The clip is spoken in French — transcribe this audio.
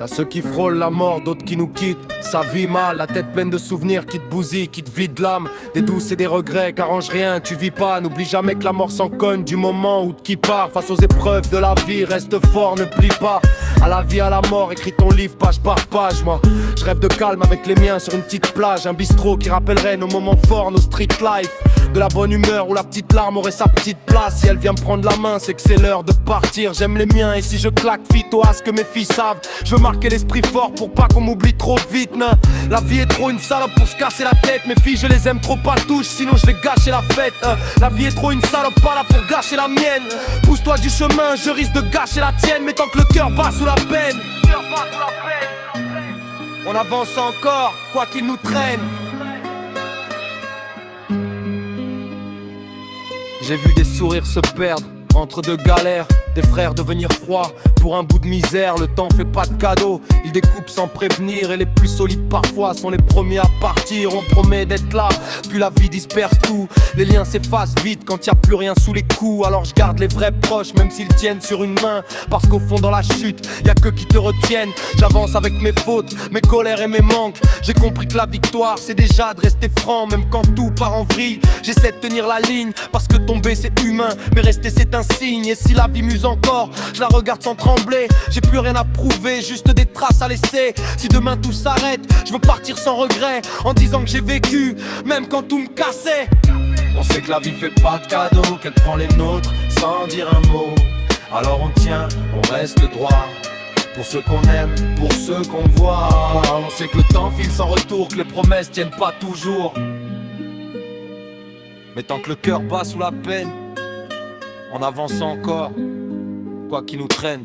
T'as ceux qui frôlent la mort, d'autres qui nous quittent. Ça vit mal, la tête pleine de souvenirs qui te bousillent, qui te vident l'âme. Des douces et des regrets, qu'arrange rien, tu vis pas. N'oublie jamais que la mort s'en cogne du moment où qui part. Face aux épreuves de la vie, reste fort, ne plie pas. À la vie, à la mort, écris ton livre page par page. Moi, je rêve de calme avec les miens sur une petite plage. Un bistrot qui rappellerait nos moments forts, nos street life. De la bonne humeur où la petite larme aurait sa petite place. Si elle vient me prendre la main, c'est que c'est l'heure de partir. J'aime les miens et si je claque vite, à ce que mes filles savent. Je veux marquer l'esprit fort pour pas qu'on m'oublie trop vite. Non. La vie est trop une salope pour se casser la tête. Mes filles, je les aime trop pas touche, sinon je vais gâcher la fête. La vie est trop une salope, pas là pour gâcher la mienne. Pousse-toi du chemin, je risque de gâcher la tienne. Mais tant que le cœur bat sous la peine, on avance encore, quoi qu'il nous traîne. J'ai vu des sourires se perdre entre deux galères, des frères devenir froids pour un bout de misère. Le temps fait pas de cadeaux, il découpe sans prévenir. Et les plus solides parfois sont les premiers à partir. On promet d'être là, puis la vie disperse tout. Les liens s'effacent vite quand y a plus rien sous les coups. Alors je garde les vrais proches même s'ils tiennent sur une main. Parce qu'au fond dans la chute, y a que qui te retiennent. J'avance avec mes fautes, mes colères et mes manques. J'ai compris que la victoire c'est déjà de rester franc. Même quand tout part en vrille, j'essaie de tenir la ligne. Parce que tomber c'est humain, mais rester c'est un signe. Et si la vie muse encore, je la regarde sans trembler. J'ai plus rien à prouver, juste des traces à laisser. Si demain tout s'arrête, je veux partir sans regret, en disant que j'ai vécu, même quand tout me cassait. On sait que la vie fait pas de cadeaux, qu'elle prend les nôtres sans dire un mot. Alors on tient, on reste droit. Pour ceux qu'on aime, pour ceux qu'on voit. On sait que le temps file sans retour, que les promesses tiennent pas toujours. Mais tant que le cœur bat sous la peine, on avance encore, quoi qu'il nous traîne.